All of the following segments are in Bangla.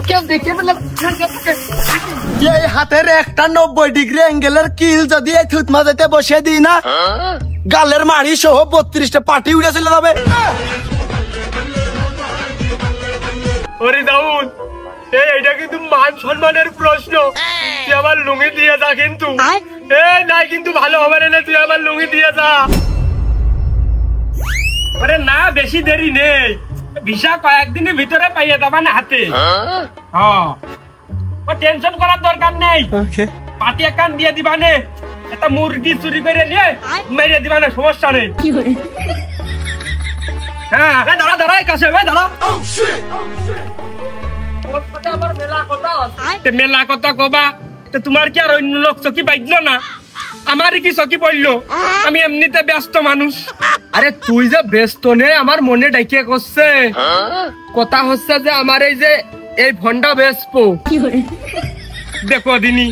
কেউ দেখে বলে এই হাতের একটা 90 ডিগ্রি অ্যাঙ্গেলের কিল যদি এই থুত মাঝেতে বসে দিই না, গালের মাড়ি সহ 32টা পাটি উড়ে চলে যাবে। ওরে দাউদ, এইটা কিন্তু মান সম্মানের প্রশ্ন। তুই আমার লুঙ্গি দিয়ে যা, কিন্তু নাই কিন্তু ভালো হবে না। তুই আমার লুঙ্গি দিয়ে যা। আরে না, বেশি দেরি নেই, ভিসা কয়েকদিনের ভিতরে পাইয়ে যাবা না হাতে। টেনশন করার দরকার নেই। পাটি একান দিয়ে দিবা নে, একটা মুরগি চুরি করে নিয়ে মেরে দিবা না, সমস্যা নেই। হ্যাঁ দাঁড়া দাঁড়া, কাছে দাঁড়া। মেলা কথা কবা, তোমার কি আর অন্য লোক চকি পাইল না? আমারই কি চকি পড়লো? আমি এমনিতে ব্যস্ত মানুষ। আরে তুই যে ব্যস্ত নেই আমার মনে ডাইকে করছে। কথা হচ্ছে যে আমার এই ফোনটা বেচবো। দেখো দিনি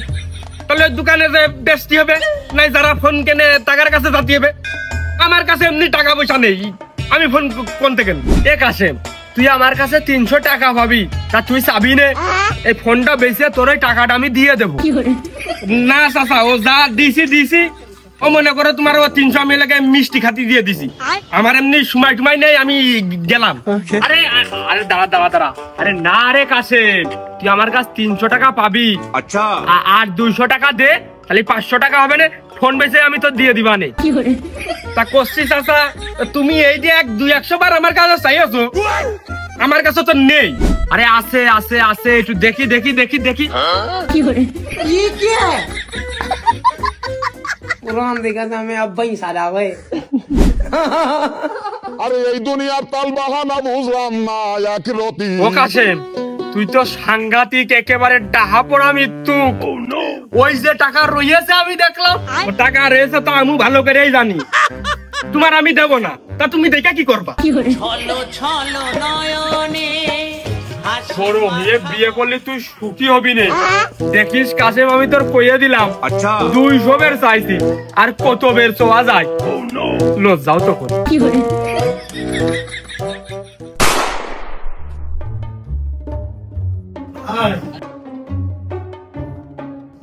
তাহলে দোকানে যে বেচতে হবে, নাই যারা ফোন কেনে টাকার কাছে যাতে হবে। আমার কাছে এমনি টাকা পয়সা নেই, আমি ফোন কোন থেকে? এক আসে তুই আমার কাছে 300 টাকা পাবি, তা তুই চাবি নে এই ফোনটা বেচে তোর ওই টাকাটা আমি দিয়ে দেবো। না চাচা, ও যা দিছি ও মনে করো তোমার ও 300 আমি লাগে মিষ্টি খাতি দিয়ে দিছি। আমার এমনি সময় টুমাই নেই, আমি গেলাম। আরে আরে দাঁড়া দাঁড়া দাঁড়া, আরে না রে কাছে, তুই আমার কাছে 300 টাকা পাবি। আচ্ছা, আর 200 টাকা দে, তাহলে 500 টাকা হবে না। ফোন বেচে আমি তো দিয়ে দিবা নে। তা করছি চাচা, তুমি এই যে 200 বার আমার কাছে চাইছো, আমার কাছে তো নেই। আরে আছে আছে আছে, একটু দেখি দেখি দেখি দেখি। আরে এই দুনিয়ার তাল বাহানা বুঝলাম না, একরতি। ও কাশেম, তুই তো সাংঘাতিক একেবারে ডাহা পড়া মৃত্যু। ওই যে টাকা রয়েছে আমি দেখলাম, ও টাকা রয়েছে তো আমি ভালো করেই জানি। তোমার আমি দেব না, তা তুমি দেখা কি করবা? বড় হয়ে বিয়ে করলে তুই সুখী হবি না। দেখিস কাশেম, আমি তোর কইয়ে দিলাম। আচ্ছা, 200 বের চাইছি, আর কত বের চোয়া যায়? লজ্জাও তো কর।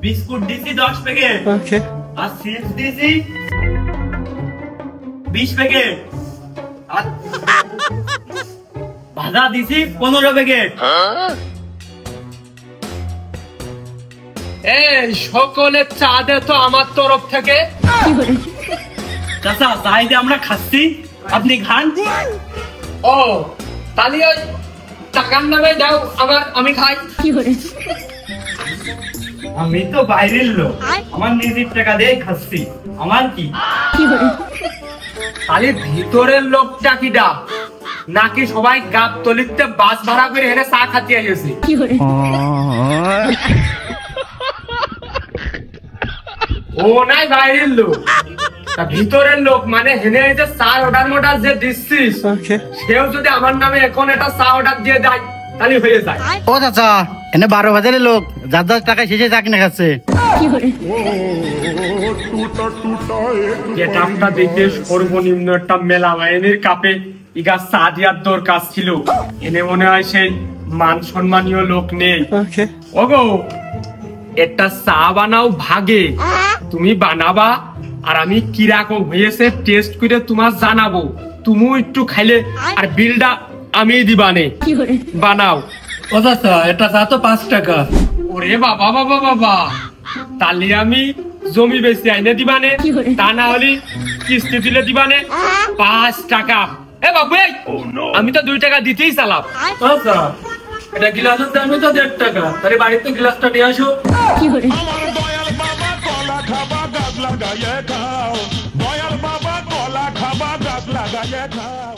বিস্কুট দিছি 10 প্যাকেট, আর চিপস দিছি 20 প্যাকেট, আর ভাজা দিছি 15 প্যাকেট। এই সকলের চা দে তো আমার তরফ থেকে। চাচা চাই যে আমরা খাচ্ছি, আপনি খান। ও তাহলে ওই টাকার নামে দাও আবার, আমি খাই। আমি তো বাইরের লোক, আমার নিজের টাকা দিয়ে খাচ্ছি, আমার কি? তাহলে ভিতরের লোকটা কি ডা নাকি সবাই গাব তলিতে বাস ভাড়া করে এনে চা খাতে আসছে? ও নাই বাইরের লোক, ভিতরের লোক মানে হেনে যে চা অর্ডার মোডার যে দিচ্ছিস, সেও যদি আমার নামে এখন একটা চা অর্ডার দিয়ে দেয় তাহলে হয়ে যায়। ও চাচা, এনে 12 বাজারের লোক যার যার টাকা শেষে চা কিনে খাচ্ছে। যেটা দেখে সর্বনিম্ন একটা মেলা বাহিনীর কাপে ইগা চা দেওয়ার দরকার ছিল। এনে মনে হয় সেই মান সম্মানীয় লোক নেই। ওগো, একটা চা বানাও ভাগে, তুমি বানাবা আর আমি কিরকম হয়েছে টেস্ট করে তোমার জানাবো। তুমি একটু খাইলে আর বিলটা আমি দিবানে। বানাও। ও চাচা, এটা চা তো 5 টাকা। ওরে বাবা বাবা বাবা, তাহলে আমি জমি বেশি আইনে দিবানে, তা না হলে কিস্তি দিলে দিবানে। 5 টাকা। এ বাবু, আমি তো 2 টাকা দিতেই চালাম। আচ্ছা, এটা গ্লাসের দামই তো 1.5 টাকা, তাহলে বাড়িতে গ্লাসটা নিয়ে আসো। আমার দয়াল বাবা কলা খাবা গাছ লাগাইয়ে খাও, দয়াল বাবা কলা খাবা গাছ লাগাইয়ে খাও।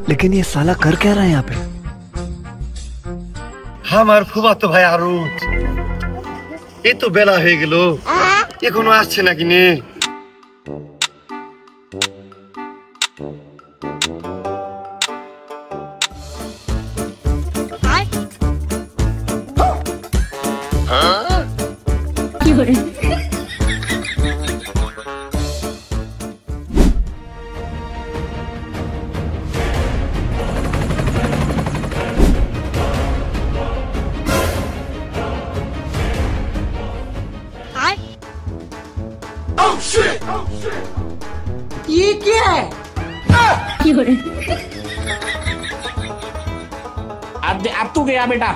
लेकिन ये साला कर क्या रहा है यहाँ पे? আমার ফুফাতো ভাই আরুজ, এই তো বেলা হয়ে গেল, এখনো আসছে নাকি নে? ये क्या है? अब तू गया बेटा।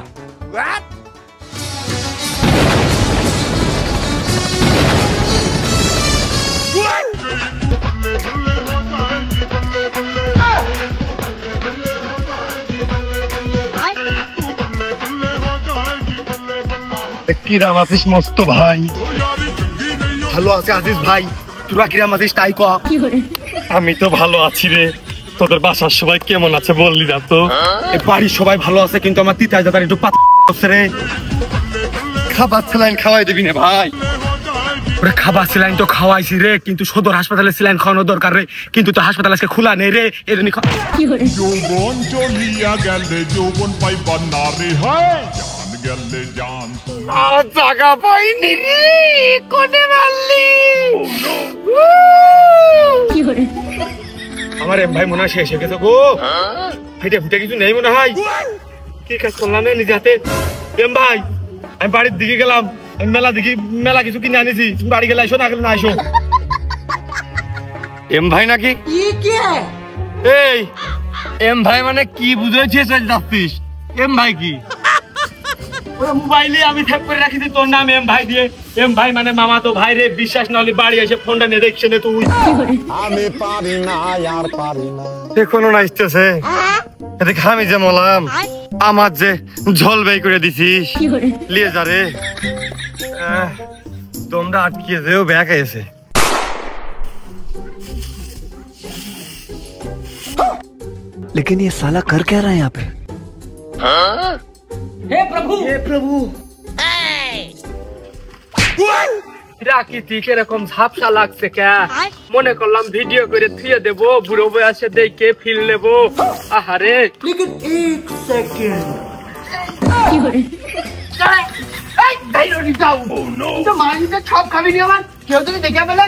কিরাম আছিস মস্ত ভাই? ভালো আছে আজিজ ভাই, তোরা কিরাম আছিস তাই ক। আমি তো ভালো আছি রে, তোদের বাসার সবাই কেমন আছে বললি না তো? বাড়ির সবাই ভালো আছে, কিন্তু আমার তিতাই দাদার একটু পাচ্ছে রে। খাবার স্যালাইন খাওয়াই দিবি না ভাই? ওরে খাবার স্যালাইন তো খাওয়াইছি রে, কিন্তু সদর হাসপাতালে স্যালাইন খাওয়ানো দরকার রে, কিন্তু তো হাসপাতাল আজকে খোলা নেই রে। এরনি যৌবন চলিয়া গেলে যৌবন পাইবা না রে, হায় জান গেলে জান। জায়গা পাইনি রে, কোনে মারলি? আমার এম ভাই মনে হয় শেষ হয়ে গেছে গো, ফেটে ফুটে কিছু নেই মনে হয়। কি কাজ করলাম নিজে হাতে? এম ভাই আমি বাড়ির দিকে গেলাম, আমি মেলা কিছু কিনে আনিছি, তুমি বাড়ি গেলে আইসো না গেলে না আইসো। এম ভাই নাকি? এই এম ভাই মানে কি বুঝেছিস যাচ্ছিস? এম ভাই কি? মোবাইলে আমি ট্যাপ করে রাখিছি তোর নাম এম ভাই দিয়ে। এম ভাই মানে মামা তো ভাই রে, বিশ্বাস না হলে বাড়ি এসে ফোনটা নিয়ে দেখছে না তুই। আমি পারি না আর পারি না। এখনো না আসতেছে, এদিকে আমি যে মলাম আমার যে ঝোল বেই করে দিছিস, লিয়ে যা রে। তোমরা আটকিয়ে যেও ব্যাগ এসে। लेकिन ये साला कर क्या रहा है यहाँ पे? हे प्रभु প্রাকৃতিক এরকম ঝাপসা লাগছে কে? মনে করলাম ভিডিও করে থুয়ে দেবো, বুড়ো বয়সে দেখে ফিল নেবো। আহারে लेकिन एक सेकंड সব খাবি নি আমার, কেউ তুমি দেখে পেলে?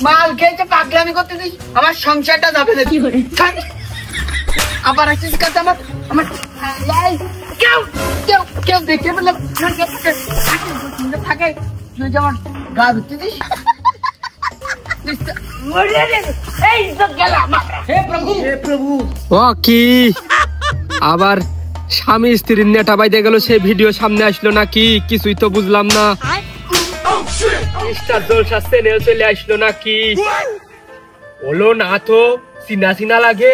মাল খেয়েছে পাগলামি করতেছিস, আমার সংসারটা যাবে না। আবার আসছিস কাছে আমার আমার কেউ কেউ কেউ দেখে পেলে থাকে, তুই যেমন গা ধুতেছিস। ও কি আবার স্বামী স্ত্রীর নেটা বাইতে গেল, সেই ভিডিও সামনে আসলো নাকি? কিছুই তো বুঝলাম না। স্টার জলসা চ্যানেল চলে আসলো নাকি? বলো না তো, চিনা চিনা লাগে।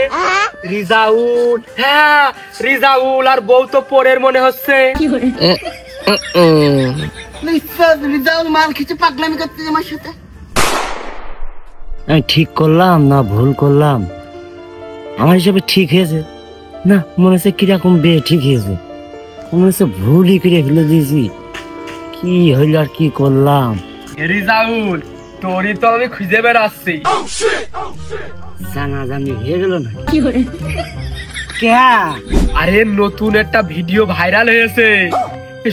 রিজাউল, হ্যাঁ রিজাউল আর বউ তো পরের মনে হচ্ছে। রিজাউল মাল কিছু পাগলামি করতেছে আমার সাথে। আমি ঠিক করলাম না ভুল করলাম? আমার হিসাবে ঠিক হয়েছে না, মনে হচ্ছে কিরকম বিয়ে ঠিক হয়েছে, মনে হচ্ছে ভুলই করে ফেলে দিয়েছি। কি হইল আর কি করলাম? রিজাউল তোরই তো আমি খুঁজে বেড়াচ্ছি। জানাজানি হয়ে গেল না? আরে নতুন একটা ভিডিও ভাইরাল হয়েছে,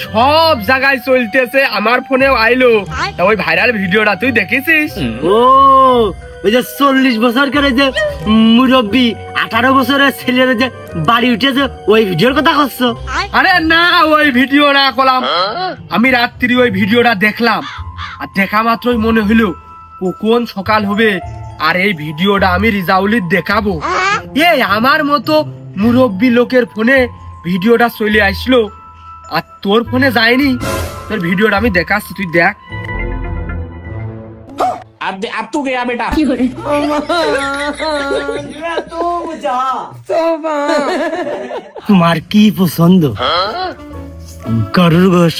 সব জায়গায় চলতেছে, আমার ফোনেও আইলো। তা ওই ভাইরাল ভিডিওটা তুই দেখেছিস? ও ওই যে 40 বছর করে যে মুরব্বী 18 বছরের ছেলেরা যে বাড়ি উঠেছে, ওই ভিডিওর কথা করছো? আরে না, ওই ভিডিও না করলাম, আমি রাত্রি ওই ভিডিওটা দেখলাম, আর দেখা মাত্রই মনে হইলো কোন সকাল হবে আর এই ভিডিওটা আমি রিজাউলির দেখাবো। এই আমার মতো মুরব্বী লোকের ফোনে ভিডিওটা চলে আসলো, আর তোর ফোনে যায়নি। তোর ভিডিওটা আমি দেখাচ্ছি, তুই দেখ। अब तू गया बेटा। তোমার কি পছন্দ? গরুর গোশ?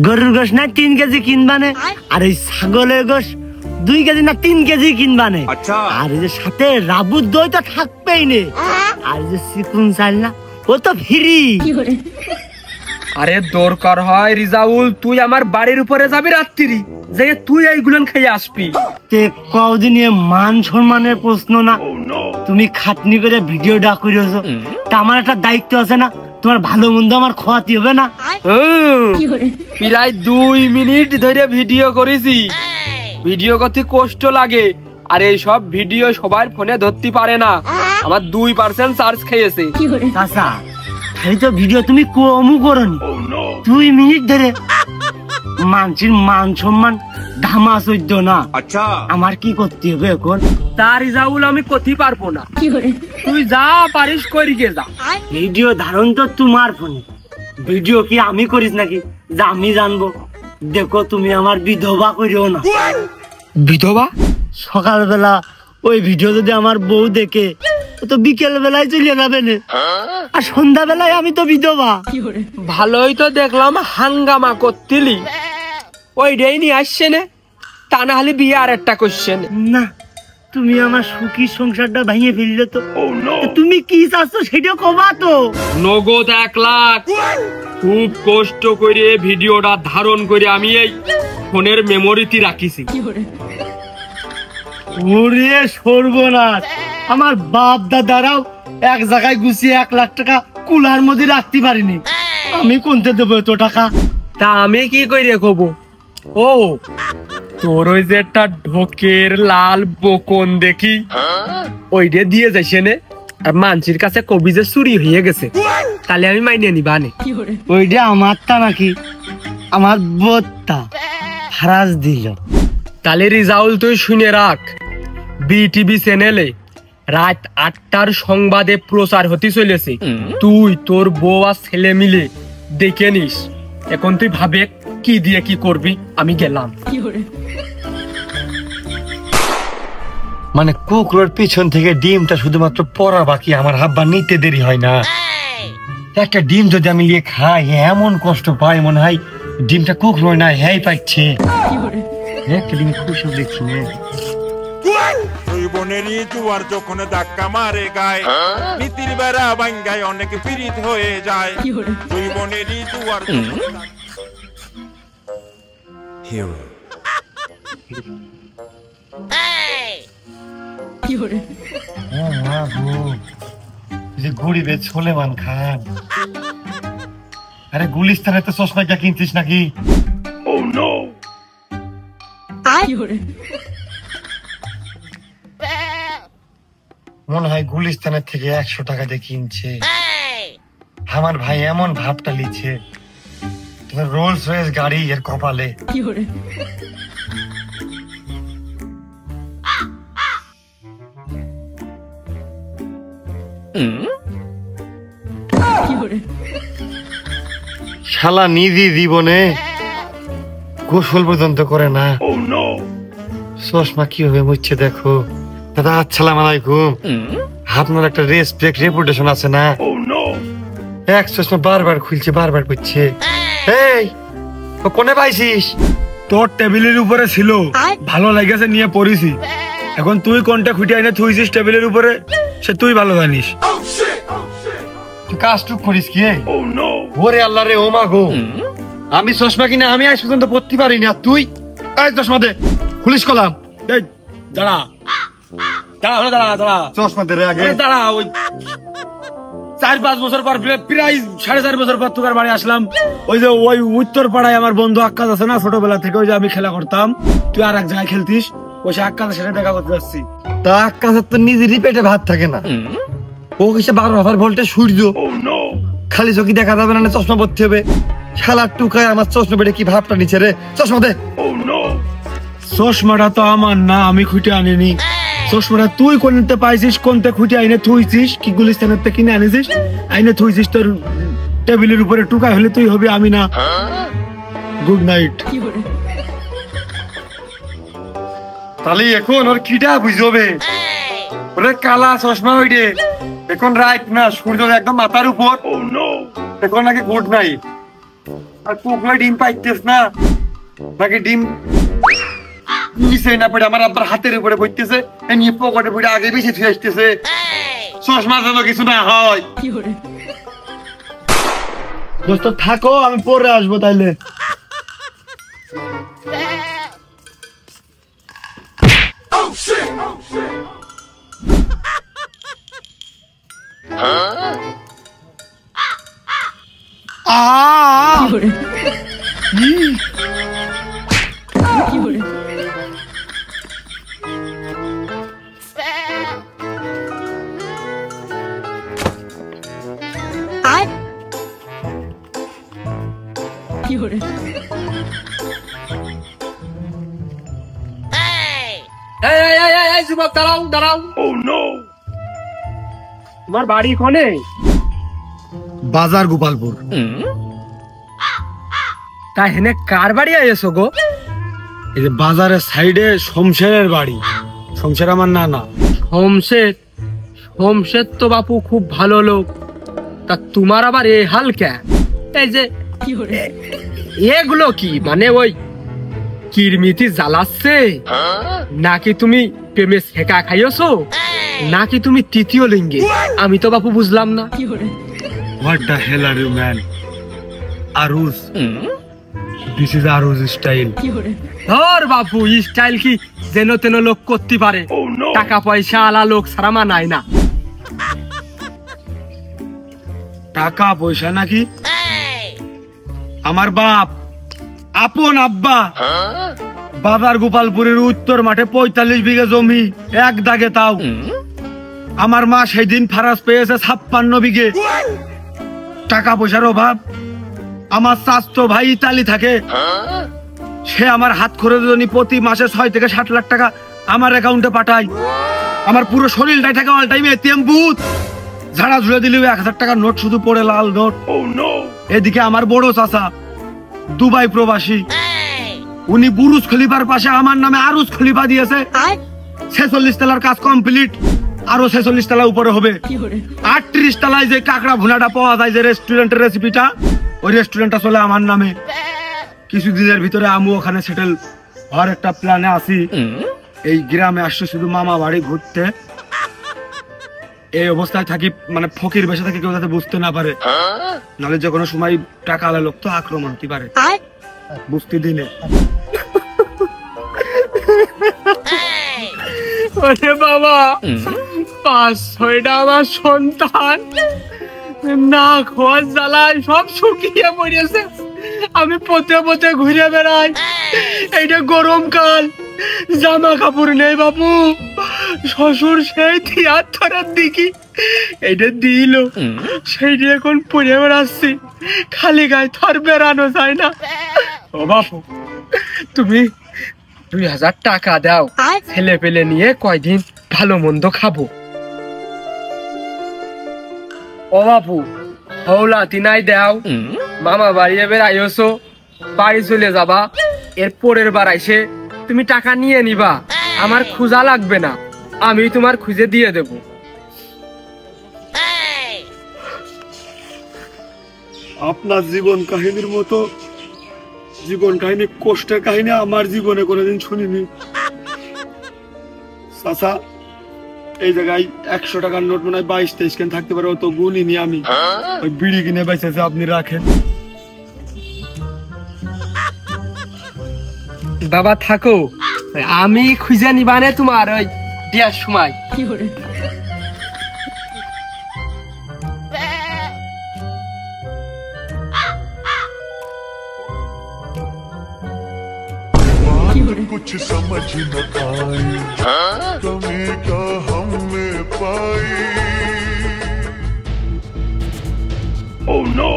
গরুর গোশ না 3 কেজি কিনবানে, আর ওই ছাগলের গোশ 2 কেজি না 3 কেজি কিনবানে। আর যে সাথে রাবুর দই তো থাকবেই নে, আর যে চিকুন চাল না ও তো ফ্রি। আরে দরকার হয় রিজাউল, তুই আমার বাড়ির উপরে যাবি রাত্রি, যে তুই এইগুলো খেয়ে আসবি। কদিন মান সম্মানের প্রশ্ন না, তুমি খাটনি করে ভিডিওটা করেছো, তা আমার একটা দায়িত্ব আছে না, তোমার ভালো মন্দ আমার খোয়াতে হবে না? প্রায় 2 মিনিট ধরে ভিডিও করেছি, ভিডিও করতে কষ্ট লাগে, আর এই সব ভিডিও সবার ফোনে ধরতে পারে না, আমার 2% চার্জ খেয়েছে। চাচা এই তো ভিডিও তুমি কমও করনি, 2 মিনিট ধরে মানুষের মান সম্মান ধামা সহ্য না। আচ্ছা আমার কি করতে হবে এখন? তার রিজাউল আমি করতে পারবো না, তুই যা পারিস করি গে যা। ভিডিও ধারণ তো তোমার ফোনে, ভিডিও কি আমি করিস নাকি যা আমি জানবো? দেখো তুমি আমার বিধবা করিও না। বিধবা? সকালবেলা ওই ভিডিও যদি আমার বউ দেখে ও তো বিকেল বেলায় চলে যাবে না, আর সন্ধ্যা বেলায় আমি তো বিধবা। ভালোই তো দেখলাম হাঙ্গামা করতিলি, ওই ডেই নিয়ে আসছে না, তা না হলে বিয়ে আর একটা করছে না। তুমি আমার সুখী সংসারটা ভেঙে ফেললে তো। তুমি কি চাচ্ছ সেটা কবা তো। নগদ 1 লাখ খুব কষ্ট করে ভিডিওটা ধারণ করে আমি এই ফোনের মেমোরিতে রাখিছি। ওরে সর্বনাশ, আমার বাপ দাদারাও এক জায়গায় গুছিয়ে 1 লাখ টাকা কুলার মধ্যে রাখতে পারিনি, আমি কোনতে দেবো এত টাকা? তা আমি কি করে কব? ও তোর ওই যে একটা ঢোকের লাল বকন দেখি ওইটা দিয়ে যাইছে নে, আর মানসির কাছে কবি যে চুরি হয়ে গেছে, তাহলে আমি মাইনে নিবা নে। ওইটা আমার তা নাকি আমার বোত্তা ফারাজ দিল। তাহলে রিজাউল তুই শুনে রাখ, বিটিভি চ্যানেলে রাত 8টার সংবাদে প্রচার হতে চলেছে, তুই তোর বউ আর ছেলে মিলে দেখে নিস। এখন তুই ভাবে কি দিয়ে কি করবি, আমি গেলাম। মানে কুকুরের পিছন থেকে ডিমটা শুধুমাত্র পড়া বাকি, আমার হাব্বা নিতে দেরি হয় না। একটা ডিম যদি আমি নিয়ে খাই এমন কষ্ট পাই, মনে হয় ডিমটা কুকুর না হ্যাঁ পাচ্ছে। একটা ডিম খুশি দেখছি না। তুই বোনেরই জুয়ার যখন ধাক্কা মারে গায়, নীতির বেড়া ভাঙ্গায় অনেক পীড়িত হয়ে যায়। তুই বোনেরই জুয়ার গরিবের সোলেমান খান। আরে গুলিস্তানে তো চশমা কিনছিস নাকি? মনে হয় গুলিস্তানের থেকে 100 টাকা দিয়ে কিনছে। আমার ভাই এমন ভাবটা লিছে, রোলস রয়েস গাড়ি এর কপালে। শালা নিজি জীবনে গোসল পর্যন্ত করে না। চশমা কিভাবে মুছছে দেখো। দাদা আসসালাম আলাইকুম, আপনার একটা রেসপেক্ট রেপুটেশন আছে না? এক চশমা বারবার খুলছে বারবার করছে। এই ও কোনে পাইছিস? তোর টেবিলের উপরে ছিল, ভালো লাগেছে নিয়ে পড়েছি। এখন তুই কোনটা খুঁটে এনে থুইছিস টেবিলের উপরে সে তুই ভালো জানিস। তুই কাজটুক করিস কি? ওরে আল্লাহ রে, ও মা গো, আমি চশমা কিনে আমি আজ পর্যন্ত পড়তে পারি না, তুই এই চশমা দে, খুলিস কলাম। এই দাঁড়া দাঁড়া দাঁড়া দাঁড়া, চশমা দে রে আগে। দাঁড়া, ওই 4-5 বছর পর, প্রায় 4.5 বছর পর তোর বাড়ি আসলাম। ওই যে ওই উত্তর পাড়ায় আমার বন্ধু আক্কাস আছে না, ছোটবেলা থেকে ওই যে আমি খেলা করতাম, তুই আর এক জায়গায় খেলতিস, ওই সে আক্কাসের সাথে দেখা করতে যাচ্ছি। তা আকাশের তো নিজেরই পেটে ভাত থাকে না, ও কিসে 12 ভোল্টের সূর্য, খালি চোখে দেখা যাবে না, চশমা পড়তে হবে। শালা টুকায় আমার চশমা পেটে কি ভাবটা নিচ্ছে রে, চশমা দে। চশমাটা তো আমার না, আমি খুঁটে আনিনি। চশমাটা তুই কোনতে পাইছিস, কোনতে খুঁটে আইনে থুইছিস, কি গুলিস্তানের থেকে কিনে আনিছিস, আইনে থুইছিস তোর টেবিলের উপরে টুকাই হলে তুই হবি, আমি না। Good night. তাহলে এখন ওর কিটা বুঝবে? ওরে কালা চশমা ওইটে, এখন রাইট না, সূর্য একদম মাথার উপর, এখন নাকি গুড নাইট। আর কুকুরে ডিম পাইতেস না নাকি? ডিম নিচে না পড়ে আমার আব্বার হাতের উপরে পড়তেছে, এ নিয়ে পকেটে পড়ে আগে বেশি ফিরে আসতেছে। চশমা যেন কিছু না হয়। দোস্ত থাকো, আমি পরে আসবো তাইলে। এই যুবক দাঁড়াও দাঁড়াও। তোমার বাড়ি কোনে? বাজার গোপালপুর। তা হেনে কার বাড়ি আইছো গো? এই যে বাজারের সাইডে শমশেরের বাড়ি। শমশের আমার নানা। হোমশের? হোমশের তো বাপু খুব ভালো লোক, তা তোমার আবার এই হাল কে? এই যে এগুলো কি মানে ওই কিরমিতি জ্বালাচ্ছে, নাকি তুমি প্রেমে শেখা খাইছো, নাকি তুমি তৃতীয় লিঙ্গে? আমি তো বাপু বুঝলাম না। What the hell are you, man? Aruz. This is Aruz style. ধর বাপু, স্টাইল কি যেন তেন লোক করতে পারে, টাকা পয়সা আলা লোক সারা মানায় না। টাকা পয়সা নাকি? আমার বাপ আপন আব্বা বাজার গোপালপুরের উত্তর মাঠে 45 বিঘা জমি এক দাগে, তাও আমার মা সেই দিন ফারাজ পেয়েছে 56 বিঘে। টাকা পয়সার অভাব। আমার চাচতো ভাই ইতালি থাকে, সে আমার হাত খরচের জন্য প্রতি মাসে 6 থেকে 7 লাখ টাকা আমার অ্যাকাউন্টে পাঠায়। আমার পুরো শরীরটাই থাকে অল টাইম এটিএম বুথ, ঝাড়া ঝুলে দিলেও 1000 টাকার নোট শুধু পড়ে, লাল নোট। এদিকে আমার বড় চাচা দুবাই প্রবাসী, উনি বুরুজ খলিফার পাশে আমার নামে আরুজ খলিফা দিয়েছে। 46 তলার কাজ কমপ্লিট, আরো 46 তলা উপরে হবে। 38 তলায় যে কাঁকড়া ভুনাটা পাওয়া যায়, যে রেস্টুরেন্টের রেসিপিটা, ওই রেস্টুরেন্টটা চলে আমার নামে। কিছুদিনের ভিতরে আমি ওখানে সেটেল হওয়ার একটা প্ল্যানে আছি। এই গ্রামে আসছে শুধু মামা বাড়ি ঘুরতে। এই অবস্থায় থাকি, মানে ফকির বেশে থাকি, কেউ যাতে বুঝতে না পারে, নাহলে যে কোনো সময় টাকা আলা লোক তো আক্রমণ হতে পারে, বুঝতে দিনে। ওরে বাবা, 5-6টা আমার সন্তান না খোঁজ জ্বালায় সব শুকিয়ে পড়েছে। আমি পথে পথে ঘুরে বেড়াই, এইটা গরমকাল, জামা কাপড় নেই বাবু। শ্বশুর সেই 73 দিকে এইটা দিল, সেইটা এখন পরে বেড়াচ্ছি, খালি গায়ে থর বেড়ানো যায় না। ও বাপু, তুমি 2000 টাকা দাও, ছেলে পেলে নিয়ে কয়দিন ভালো মন্দ খাবো। ও বাপু, হৌলা তিনাই দাও, মামা বাড়ি এবার আইসো, বাড়ি চলে যাবা, এর পরের বার আইসে তুমি টাকা নিয়ে নিবা, আমার খুঁজা লাগবে না, আমি তোমার খুঁজে দিয়ে দেব। আপনার জীবন কাহিনীর মতো জীবন কাহিনী, কষ্টের কাহিনী আমার জীবনে কোনোদিন শুনিনি। চাচা, এই জায়গায় 100 টাকার নোট মনে হয় 22-23 কেন থাকতে পারে, অত গুনিনি আমি। ওই বিড়ি কিনে বেঁচেছে, আপনি রাখেন। বাবা থাকো, আমি খুঁজে নিবানে তোমার ওই বিয়ার সময়। कुछ समझ न आई, कमी का हमने पाई। Oh no!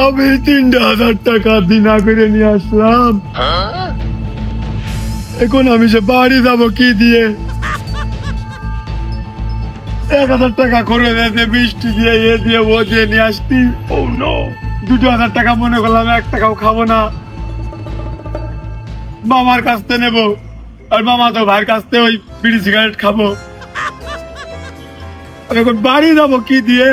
আমি 3000 টাকা দিনা করে নিয়ে আসলাম, এখন আমি সে বাড়ি যাবো কি দিয়ে? 1000 টাকা করে দিয়েছে, বৃষ্টি দিয়ে এ দিয়ে ও দিয়ে নিয়ে আসতি। 2000 টাকা মনে করলাম 1 টাকাও খাবো না, মামার কাছ থেকে নেবো, আর মামা তো ভাইয়ের কাছ থেকে ওই বিড়ি সিগারেট খাবো। এখন বাড়ি যাবো কি দিয়ে?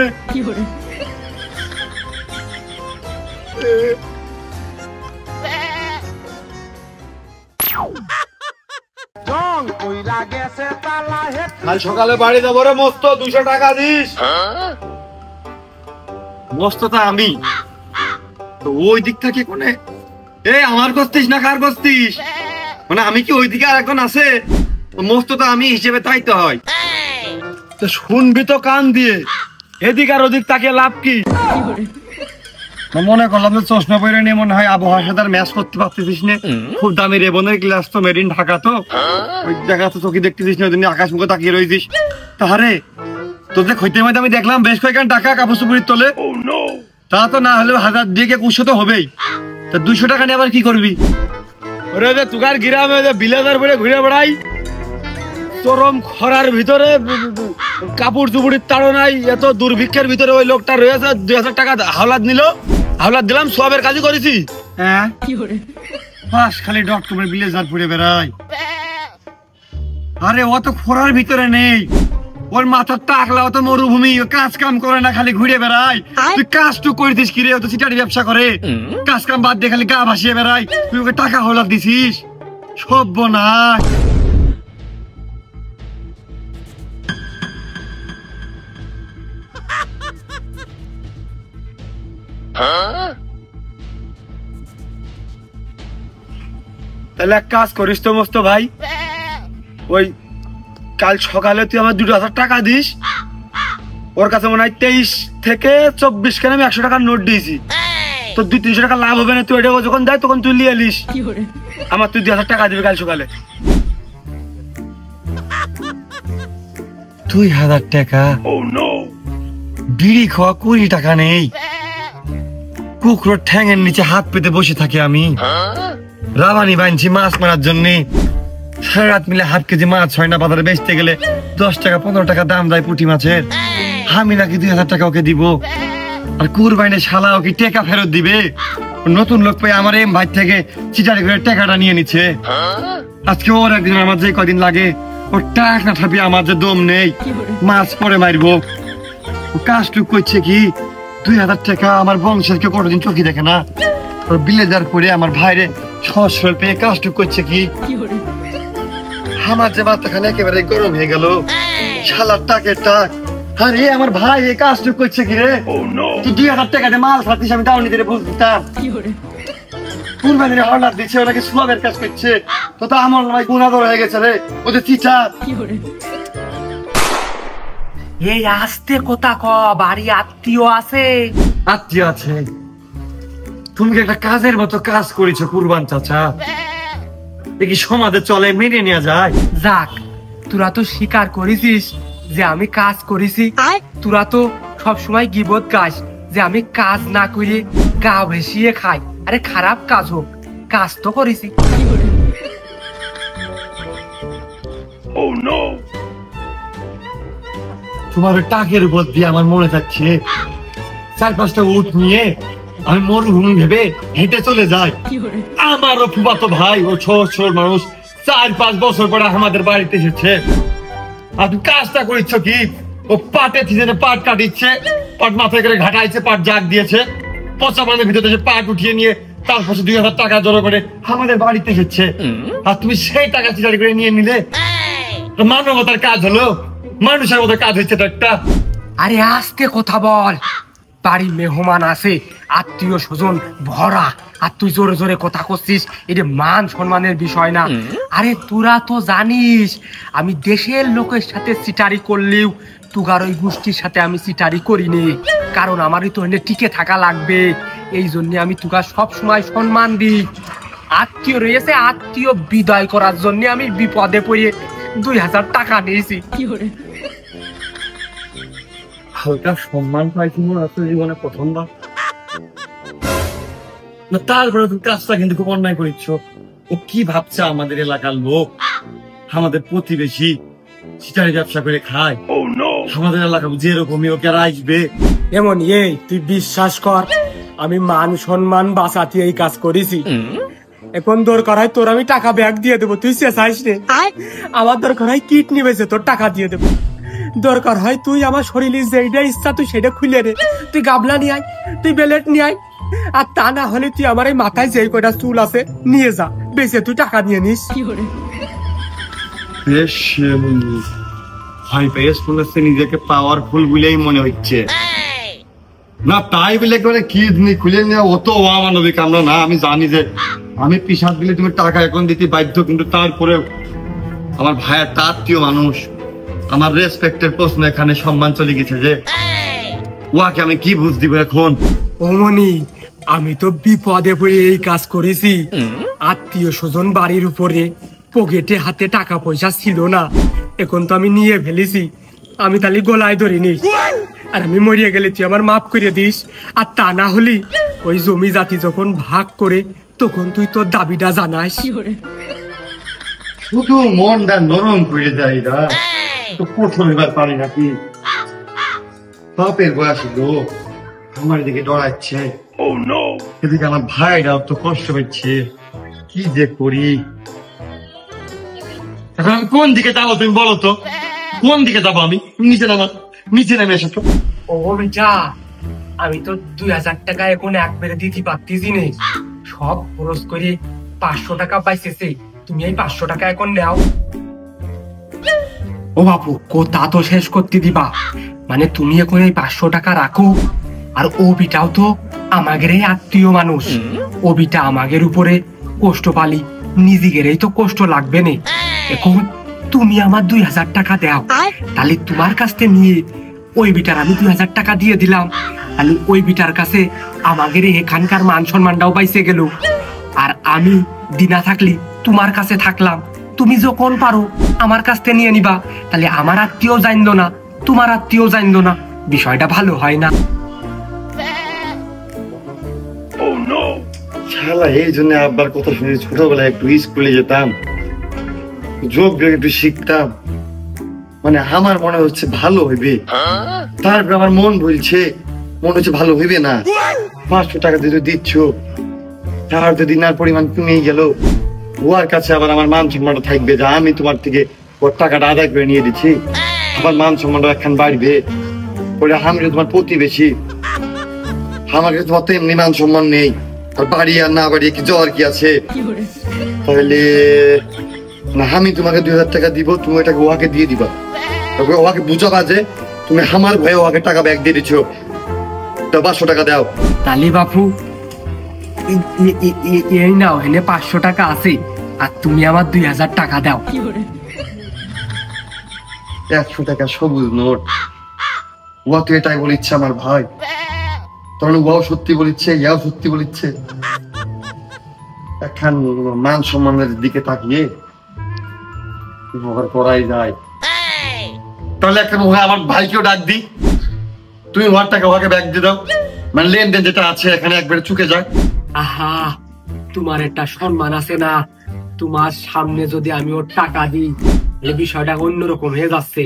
কাল সকালে বাড়ি যাবো রে মস্ত, 200 টাকা দিস। মস্ত তা আমি তো ওই দিক থেকে কোনে, এই আমার করতিস না কার করতিস? মানে আমি কি ওই দিকে আর একজন আছে? মস্ত তো আমি হিসেবে তাই তো হয়। তো শুনবি তো কান দিয়ে, এদিক আর ওদিক তাকে লাভ কি? মনে করলাম যে চশমা পরে নিয়ে মনে হয় আবহাওয়ার সাথে ম্যাচ করতে পারতেছিস না, খুব দামি রেবনের গ্লাস তো, মেরিন ঢাকা তো, ওই জায়গা তো চোখে দেখতেছিস না, ওই জন্য আকাশ মুখে তাকিয়ে রয়েছিস। তাহারে তোদের খইতে মধ্যে আমি দেখলাম বেশ কয়েকখান টাকা কাপড় চুপুরির তোলে, তা তো না হলেও 1000 দিয়ে 2100 তো হবেই, তা 200 টাকা নিয়ে আবার কি করবি? ওরে যে তুগার গ্রামে যে বিলাদার বলে ঘুরে বেড়াই, চরম খরার ভিতরে কাপড় চুপুরির তাড়ো নাই, এত দুর্ভিক্ষের ভিতরে ওই লোকটা রয়েছে, 2000 টাকা হাওলাত নিল, হাওলাত দিলাম, সবের কাজই করেছি। হ্যাঁ বাস খালি ডক্টর বিলেজার পরে বেড়াই। আরে ও তো খরার ভিতরে নেই, ওর মাথার টাকলা, অত মরুভূমি, ও কাজ কাম করে না, খালি ঘুরে বেড়াই। তুই কাজটুক করিস কি রে? ও তো সিটারি ব্যবসা করে, কাজ কাম বাদ দিয়ে খালি গা ভাসিয়ে বেড়াই, তুই ওকে টাকা হাওলাত দিছিস, সর্বনাশ। তাহলে এক কাজ করিস তো মস্ত ভাই, ওই কাল সকালে তুই আমার 2000 টাকা দিস, ওর কাছে মনে হয় 23 থেকে 24 কেন আমি 100 টাকার নোট দিয়েছি, তো 200-300 টাকা লাভ হবে না, তুই ওটা যখন দেয় তখন তুই নিয়ে এলিস, আমার তুই 2000 টাকা দিবি কাল সকালে। 2000 টাকা? বিড়ি খাওয়া 20 টাকা নেই, কুকুর ঠ্যাঙের নিচে হাত পেতে বসে থাকি আমি, রাবানি বানছি মাছ মারার জন্য, সারা রাত মিলে 1/2 কেজি মাছ হয় না, বাজারে বেচতে গেলে 10 টাকা 15 টাকা দাম দেয় পুঁটি মাছের, আমি নাকি 2000 টাকা ওকে দিব, আর কুরবাইনে শালা ওকে টাকা ফেরত দিবে? নতুন লোক পেয়ে আমার এম ভাই থেকে চিটারি করে টাকাটা নিয়ে নিচ্ছে, আজকে ওর একদিন আমার যে কদিন লাগে, ওর টাকা ঠাপি আমার যে দম নেই, মাছ পরে মারবো, কাজটুক করছে কি 2000 টাকা, আমার বংশের কেউ কোনোদিন চোখে দেখে না, ওর বিলেজার করে আমার ভাইরে সসল পেয়ে কাজটুক করছে কি, আমার যে মাথাখানে একেবারে গরম হয়ে গেল, শালার টাকের টাক। আরে আমার ভাই এই কাজটুক করছে কি রে? তুই 2000 টাকা দিয়ে মাল খাতিস, আমি তাও নিজের বুঝতাম, কুরবানির হাওলাত দিচ্ছে, ওনাকে সবের কাজ করছে, তো তো আমার ভাই গুণাদর হয়ে গেছে রে, ওদের চিটার। এই আস্তে কথা ক, বাড়ি আত্মীয় আছে? আত্মীয় আছে? তুমি কি একটা কাজের মতো কাজ করেছো কুরবান চাচা, দেখি সমাজে চলে, মেনে নেওয়া যায়? যাক, তোরা তো স্বীকার করেছিস যে আমি কাজ করেছি, তোরা তো সব সময় গিবত গাস যে আমি কাজ না করে গা ভেসিয়ে খাই, আরে খারাপ কাজ হোক, কাজ তো করেছি। তোমার টাকের উপর দিয়ে আমার মনে যাচ্ছে 4-5টা উট নিয়ে আমি মরুভূমি ভেবে হেঁটে চলে যাই, আমারও ফুফাতো ভাই, ও ছোট মানুষ, 4-5 বছর পরে আমাদের বাড়িতে এসেছে, আর তুমি কাজটা করেছ কি? ও পাটে সিজনে পাট কাটিচ্ছে, পাট মাথায় করে ঘাটাইছে, পাট জাগ দিয়েছে, পচা মানের ভিতরে পাট উঠিয়ে নিয়ে তারপর 2000 টাকা জড়ো করে আমাদের বাড়িতে এসেছে, আর তুমি সেই টাকা চিটারি করে নিয়ে নিলে? মানবতার কাজ হলো? মানুষের মতো কাজ হচ্ছে তো একটা। আরে আস্তে কথা বল, বাড়ি মেহমান আছে, আত্মীয় স্বজন ভরা, আর তুই জোরে জোরে কথা করছিস, এটা মান সম্মানের বিষয় না। আরে তোরা তো জানিস আমি দেশের লোকের সাথে চিটারি করলেও তুগার ওই গোষ্ঠীর সাথে আমি চিটারি করিনি, কারণ আমারই তো এনে টিকে থাকা লাগবে, এই জন্য আমি তুগার সব সময় সম্মান দিই। আত্মীয় রয়েছে, আত্মীয় বিদায় করার জন্য আমি বিপদে পড়ে 2000 টাকা নিয়েছি। হালকা সম্মান পাইছি মনে হচ্ছে জীবনে প্রথমবার, না তারপরে তুমি কাজটা কিন্তু খুব অন্যায় করেছ। ও কি ভাবছে আমাদের এলাকার লোক, আমাদের প্রতিবেশী চিটারি ব্যবসা করে খায়, আমাদের এলাকা যেরকমই ওকে আর আসবে এমন? এই তুই বিশ্বাস কর, আমি মান সম্মান বাঁচাতে এই কাজ করেছি, এখন দরকার হয় তোর আমি টাকা ব্যাগ দিয়ে দেবো, তুই চেঁচাইস রে, আমার দরকার হয় কিডনি বেঁচে তোর টাকা দিয়ে দেবো, দরকার হয় তুই আমার শরীরে যেটা ইচ্ছা তুই সেটা খুলে রে, তুই গাবলা নিয়ে আয়, তুই বেলেট নিয়ে আয়, আর তা না হলে তুই আমার এই মাথায় যেই কয়টা চুল আছে নিয়ে যা, বেঁচে তুই টাকা নিয়ে নিস। বেশ ভয় পেয়ে শুনেছে, নিজেকে পাওয়ারফুল বলেই মনে হচ্ছে না, তাই বলে করে কিডনি খুলে নেওয়া অত অমানবিক আমরা না। আমি জানি যে আমি পিসাব দিলে তুমি টাকা এখন দিতে বাধ্য, কিন্তু তারপরে আমার ভাইয়ের আত্মীয় মানুষ, আমার রেসপেক্টের প্রশ্ন, এখানে সম্মান চলে গেছে যে ওয়াকে আমি কি বুঝ দিব এখন? ও মনি, আমি তো বিপদে পড়ে এই কাজ করেছি। আত্মীয় স্বজন বাড়ির উপরে, পকেটে হাতে টাকা পয়সা ছিল না, এখন তো আমি নিয়ে ফেলেছি। আমি তাহলে গলায় ধরিনি, আর আমি মরিয়া গেলে তুই আমার মাফ করে দিস। আর তা না হলি ওই জমি জাতি যখন ভাগ করে তখন তুই তোর দাবিটা জানাস। শুধু মনটা নরম করে যায় না, তো প্রথম এবার পারি নাকি। বাপের বয়স লোক আমার দিকে ডরাচ্ছে, এদিকে আমার ভাইরাও তো কষ্ট হচ্ছে, কি যে করি। এখন আমি কোন দিকে যাবো তুমি বলো তো, কোন দিকে যাবো আমি? নিচে নামে এসো তো। ও বেটা, আমি তো 2000 টাকা এখন একবারে দিতে পারতেছি না, সব খরচ করে 500 টাকা পাইতেছে। তুমি এই 500 টাকা এখন নাও। ও বাপু, কোথা তো শেষ করতে দিবা? মানে তুমি এখন এই 500 টাকা রাখো, আর ও বিটাও তো আমাদের আত্মীয় মানুষ, ও বিটা আমাদের উপরে কষ্ট পালি, নিজেদেরই তো কষ্ট লাগবে না। এখন তুমি আমার 2000 টাকা দাও, তাহলে তোমার কাছ থেকে নিয়ে ওই বিটার আমি 2000 টাকা দিয়ে দিলাম, তাহলে ওই বিটার কাছে আমাদের এখানকার মান সম্মানটাও পাইছে গেল। আর আমি দিনা থাকলি তোমার কাছে থাকলাম, তুমি যখন পারো আমার কাছ থেকে নিয়ে নিবা, তাহলে আমার আত্মীয় জানলো না, তোমার আত্মীয় জানলো না, বিষয়টা ভালো হয় না। শালা এই জন্য আব্বার কথা শুনে ছোটবেলায় একটু স্কুলে যেতাম, যোগ বিয়োগ একটু শিখতাম, মানে আমার মনে হচ্ছে ভালো হইবে। তারপর আমার মন বলছে মনে হচ্ছে ভালো হইবে না। 500 টাকা দিয়ে দিচ্ছ, তার তো দিনার পরিমাণ কমেই গেল, ওর কাছে আবার আমার মান সম্মানটা থাকবে যে আমি তোমার থেকে ওর টাকাটা আদায় করে নিয়ে দিচ্ছি, আমার মান সম্মানটা একখান বাড়বে। ওটা আমি তোমার প্রতিবেশী, আমার কাছে তোমার তো এমনি মান সম্মান নেই, আর বাড়ি আর না বাড়ি কি জ্বর কি আছে? তাহলে না, আমি তোমাকে 2000 টাকা দিব, তুমি ওটাকে ওকে দিয়ে দিবা, তবে ওকে বুঝাবা যে তুমি আমার ভয়ে ওকে টাকা ব্যাগ দিয়ে দিচ্ছ, 500 টাকা দাও। তালি বাপু, এই নাও, এনে 500 টাকা আছে, আর তুমি আমার 2000 টাকা দাও। 100 টাকা সবুজ নোট, ও তো এটাই বলিচ্ছে আমার ভাই, তাহলে ওও সত্যি বলিচ্ছে, ইয়াও সত্যি বলিচ্ছে। এখন মান সম্মানের দিকে তাকিয়ে ব্যবহার করাই যায়। তাহলে এখন ওকে আমার ভাইকেও ডাক দি, তুমি ওর টাকা ওকে ব্যাগ দিয়ে দাও, মানে লেনদেন যেটা আছে এখানে একবারে চুকে যাক। আহা, তোমার একটা সম্মান আছে না? তোমার সামনে যদি আমি ওর টাকা দিই, এই বিষয়টা অন্যরকম হয়ে যাচ্ছে।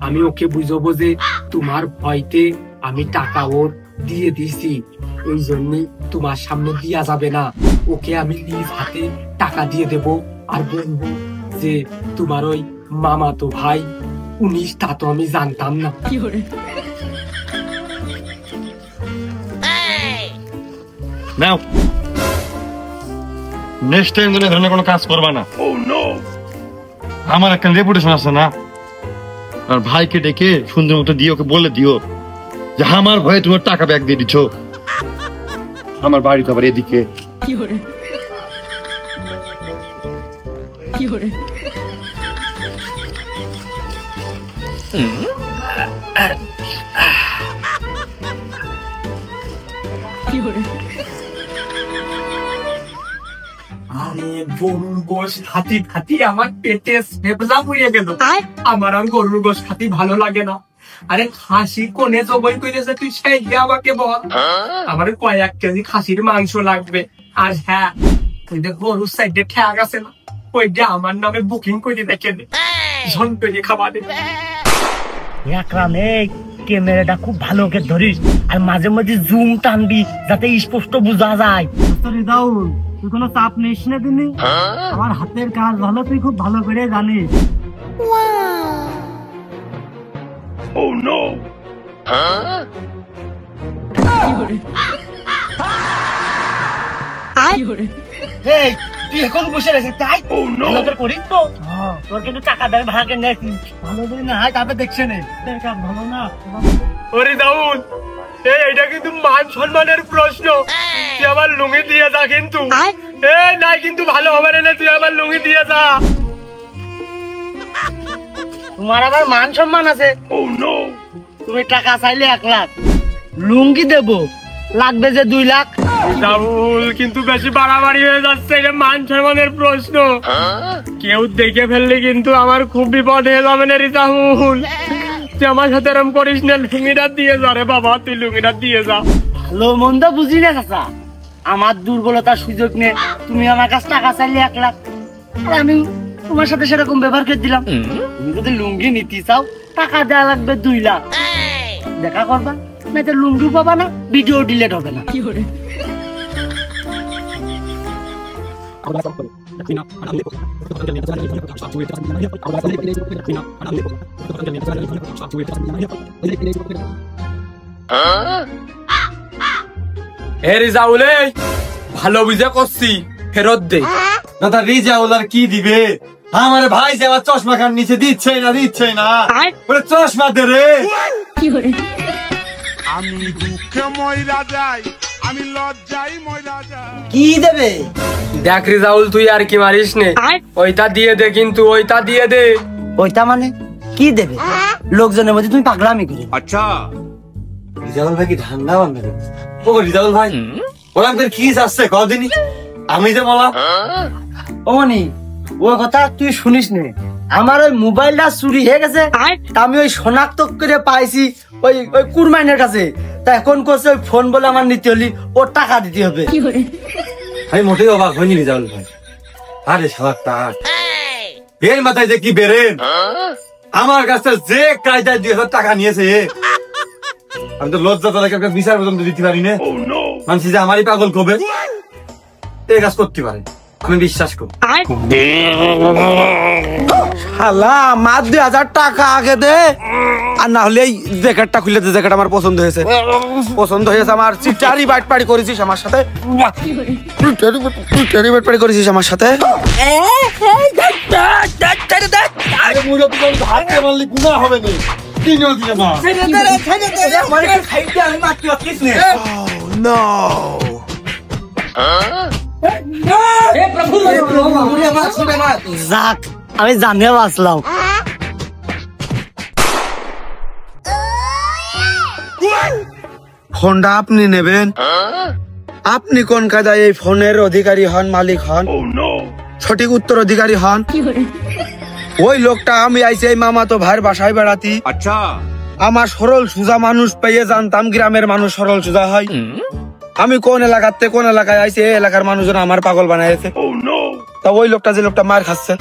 আমি ওকে বুঝবো যে তোমার ভয়তে আমি টাকা ওর দিয়ে দিয়েছি, এই জন্যই তোমার সামনে দিয়া যাবে না। ওকে আমি নিজ হাতে টাকা দিয়ে দেব, আর বলবো যে তোমার ওই মামাতো ভাই 19, তা তো আমি জানতাম না। নাও, নেক্সট টাইম তুমি ধরনের কোনো কাজ করবা না। আমার একটা রেপুটেশন আছে না, আর ভাইকে ডেকে সুন্দর মতো দিয়ে ওকে বলে দিও যে আমার ভয়ে তোমার টাকা ব্যাগ দিয়ে দিচ্ছ, আমার বাড়ি তো আবার এদিকে। আরে গরুর গোশ খাতি খাতি আমার পেটে সেবলা পড়ে গেল, আমার আর গরুর গোশ খাতি ভালো লাগে না। আরে খাসি কোনে জবাই করেছে তুই সেই আমাকে বল, আমার কয়েক কেজি খাসির মাংস লাগবে। আর হ্যাঁ, ওই যে গরুর সাইডে ঠ্যাগ আছে না, ওইটা আমার নামে বুকিং করে রেখে দে, ঝন করে খাওয়া দে। একরামে ক্যামেরাটা খুব ভালো করে ধরিস, আর মাঝে মাঝে জুম টানবি যাতে স্পষ্ট বোঝা যায়। দাউল, তুই কোনো চাপ নিস না, দিনি আমার হাতের কাজ ভালো, তুই খুব ভালো করে জানিস। এই, তুই এখন বসে রেখে তাই করিস তো, তোর কিন্তু টাকা দেয় ভাগে নেই, ভালো করে না হয় তারপরে দেখছে না, কাজ ভালো না। ওরে দাউদ, এইটা কিন্তু মান সম্মানের প্রশ্ন, তুই আমার লুঙ্গি দিয়ে যা, কিন্তু নাই কিন্তু ভালো হবে না, তুই আমার লুঙ্গি দিয়ে যা। তোমার আবার মান সম্মান আছে? তুমি টাকা চাইলে 1 লাখ, লুঙ্গি দেবো লাগবে যে 2 লাখ। রাহুল কিন্তু বেশি বাড়াবাড়ি হয়ে যাচ্ছে, এটা মান সম্মানের প্রশ্ন। কেউ দেখে ফেললে কিন্তু আমার খুব বিপদ হয়ে যাবে না রিজাহুল। তুই আমার সাথে এরম করিস না, লুঙ্গিটা দিয়ে যা রে বাবা, তুই লুঙ্গিটা দিয়ে যা। ভালো মন্দ বুঝি না চাচা, আমার দুর্বলতার সুযোগ নিয়ে তুমি আমার কাছে টাকা চাইলে 1 লাখ, আর আমি তোমার সাথে সেরকম ব্যবহার করে দিলাম। তুমি যদি লুঙ্গি নিতে চাও টাকা দেওয়া লাগবে 2 লাখ, দেখা করবা, না তো লুঙ্গি পাবা না, ভিডিও ডিলিট হবে না। রিজাউল ভালো বুঝে করছি, ফেরত দে। দাদা রিজাউল আর কি দিবে? আমার ভাই যে আমার চশমা খান নিচে দিচ্ছে না ওরে চশমা দে রে। আমি দুঃখে ময়রা যাই, আমি লজ্জায় ময়রা যাই। কি দেবে? দেখ রিজাউল তুই আর কি মারিস নে, ওইটা দিয়ে দে, কিন্তু ওইটা দিয়ে দে। ওইটা মানে কি দেবে? লোকজনের মধ্যে তুমি পাগলামি করে। আচ্ছা রিজাউল ভাই কি ঠান্ডা বান্ধব? ও রিজাউল ভাই ওরা আমাদের কি আসছে কদিনই আমি যে বললাম ওমনি ও কথা তুই শুনিস নে, আমার ওই মোবাইলটা চুরি হয়ে গেছে, আমি ওই শনাক্ত করে পাইছি ওই ওই কুরমাইনের কাছে। তা এখন করছে ওই ফোন বলে আমার নিতে হলি ওর টাকা দিতে হবে। আমি মোটেই অবাক হয়নি রিজাউল ভাই। আরে শালাটা এর মাথায় যে কি বেরেন, আমার কাছে যে কায়দায় 2000 টাকা নিয়েছে, আমি তো লজ্জা তাদেরকে একটা বিচার পর্যন্ত দিতে পারি না। মানছি যে আমারই পাগল কবে এই কাজ করতে পারে, আমি বিশ্বাস করি। শালা আমার 2000 টাকা আগে দে, আর না হলে এই জ্যাকেটটা খুলে দে। জ্যাকেট আমার পছন্দ হয়েছে আমার। চিটারি বাটপাড়ি করেছিস আমার সাথে, চিটারি বাটপাড়ি করেছিস আমার সাথে। হবে না যাক আমি জানিয়ে বাঁচলাম। ফোনটা আপনি নেবেন? আপনি কোন কায়দায় এই ফোনের অধিকারী হন, মালিক হন, সঠিক উত্তর অধিকারী হন? ওই লোকটা আমি আইছি এই মামাতো ভাইয়ের বাসায় বেড়াতি। আচ্ছা আমার সরল সুজা মানুষ পেয়ে জানতাম গ্রামের মানুষ সরল সুজা হয়। আমি কোন এলাকাতে কোন এলাকায় আইছি, এই এলাকার মানুষজন আমার পাগল বানাইছে। তা ওই লোকটা যে লোকটা মার খাচ্ছে,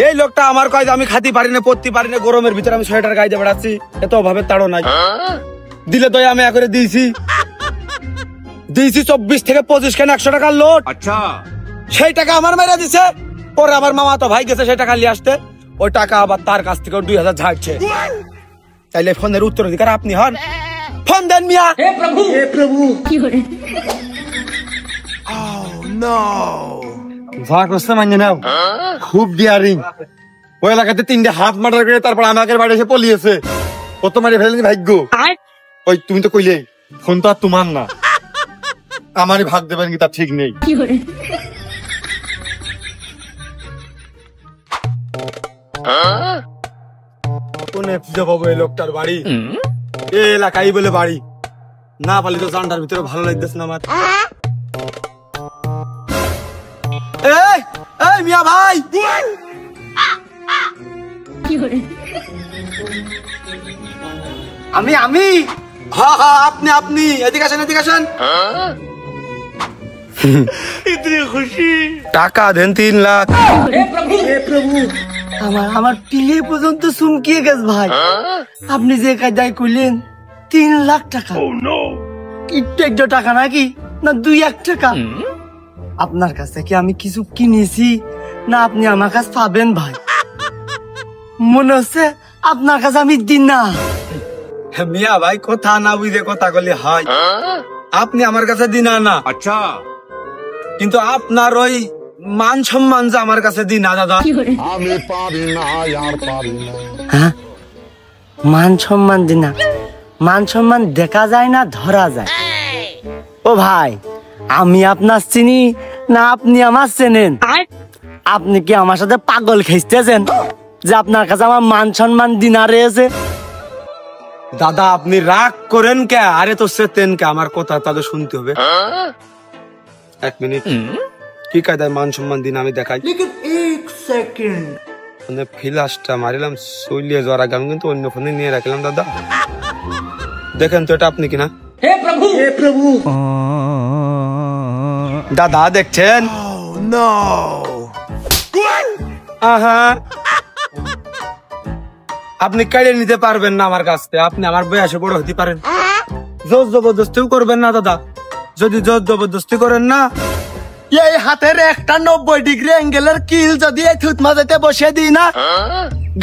এই লোকটা আমার কয় আমি খাতি পারি না, পড়তে পারি না, গরমের ভিতরে আমি সোয়েটার গাইতে বেড়াচ্ছি, এত অভাবে তাড়ো নাই। দিলে দয়া আমি করে দিয়েছি 24 থেকে 25 কেন 100 টাকার লোড। আচ্ছা সেই টাকা আমার মেরে দিছে, পরে আমার মামা তো ভাই গেছে সেই টাকা নিয়ে আসতে, ওই টাকা আবার তার কাছ থেকে 2000 ঝাড়ছে। তাইলে ফোনের উত্তরাধিকার আপনি হন, ফোন দেন মিয়া। হে প্রভু যা করছে মানে নাও, খুব ডিয়ারিং। ওই এলাকাতে 3টে হাত মার্ডার করে তারপর আমাকে বাড়ি এসে পলিয়েছে। কত মারি ফেলেনি ভাগ্য। ওই তুমি তো কইলে ফোন তো আর তোমার না, আমারই ভাগ দেবেন কি তার ঠিক নেই। কোনে খুঁজে পাবো এই লোকটার বাড়ি? এই এলাকায় বলে বাড়ি না পালি তো জানটার ভিতরে ভালো লাগতেছে না আমার। এই এই মিয়া ভাই, আমি হ্যাঁ হ্যাঁ আপনি আপনি এদিকে আসেন, এদিকে আসেন। খুশি টাকা দেন 3 লাখ। আমার পিলে পর্যন্ত চুমকিয়ে গেছে ভাই। আপনি যে কায়দায় কইলেন 3 লাখ টাকা, একটু টাকা নাকি না 2-1 টাকা? আপনার কাছে কি আমি কিছু কিনেছি না আপনি আমার কাছে পাবেন ভাই? মনে হচ্ছে আপনার কাছে আমি দিন না। মিয়া ভাই কথা না বুঝে কথা বলে হয়। আপনি আমার কাছে দিন না, আচ্ছা কিন্তু আপনার ওই মান সম্মান যে আমার কাছে দিন না দাদা। আমি পারি না আর পারি না। হ্যাঁ মান সম্মান দিন না, মান সম্মান দেখা যায় না ধরা যায়। ও ভাই আমি আপনার চিনি না আপনি আমার চেনেন? আপনি কি আমার সাথে পাগল খেয়েছেন যে আপনার কাছে আমার মান সম্মান দিনা রয়েছে? দাদা আপনি রাগ করেন কে? আরে তো সেতেন কে, আমার কথা তাদের শুনতে হবে। 1 মিনিট, কি কায়দায় মান সম্মান দিন আমি দেখাই। মানে ফিলাসটা মারিলাম সইলিয়ে যাওয়ার আগে আমি কিন্তু অন্য ফোনে নিয়ে রাখলাম। দাদা দেখেন তো এটা আপনি কিনা? হে প্রভু দাদা দেখছেন? আহা আপনি কেড়ে নিতে পারবেন না আমার কাছ থেকে, আপনি আমার বয়সে বড় হতে পারেন, জোর জবরদস্তিও করবেন না দাদা। যদি জোর জবরদস্তি করেন না, এই হাতের একটা 90 ডিগ্রি অ্যাঙ্গেলের কিল যদি এই থুত মাঝেতে বসে দিই না,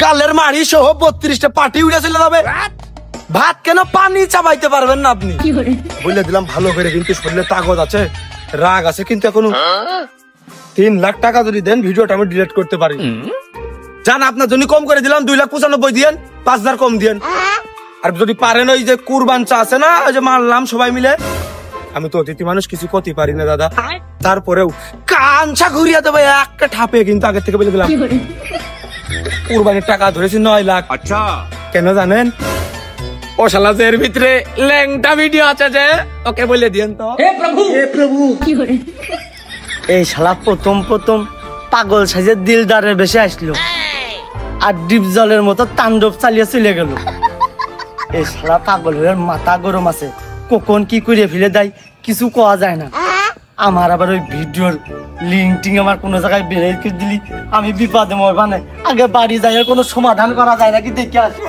গালের মাড়ি সহ 32টা পাটি উড়ে চলে যাবে। ভাত কেন পানি চাবাইতে পারবেন না আপনি। বলে দিলাম ভালো করে, কিন্তু শরীরে তাগত আছে, রাগ আছে, কিন্তু এখনো 3 লাখ টাকা যদি দেন ভিডিওটা আমি ডিলিট করতে পারি। জান আপনার জন্য কম করে দিলাম, 2,95,000 দিয়েন, 5,000 কম দিয়েন। আর যদি পারেন ওই যে কুরবান চা আছে না, ওই যে মারলাম সবাই মিলে, আমি তো অতিথি মানুষ কিছু করতে পারি না দাদা, তারপরেও কাঞ্চা ঘুরিয়ে দেবে একটা ঠাপে। কিন্তু আগে থেকে বলে দিলাম কুরবানির টাকা ধরেছি 9 লাখ। আচ্ছা কেন জানেন? ও শালা এর ভিতরে ল্যাংটা ভিডিও আছে যে, ওকে বলে দিয়েন তো। হে প্রভু এই শালা প্রথম পাগল সাইজের দিলদারের বেশি আসলো, আর ডিপ জলের মতো তাণ্ডব চালিয়ে চলে গেল। এই শালা পাগল হয়ে মাথা গরম আছে, কখন কি করে ফেলে দেয় কিছু কোয়া যায় না। আমার আবার ওই ভিডিওর লিঙ্ক টিং আমার কোনো জায়গায় বেরিয়ে করে দিলি আমি বিপদে মরবা না। আগে বাড়ি যাই, কোনো সমাধান করা যায় নাকি দেখে আসি।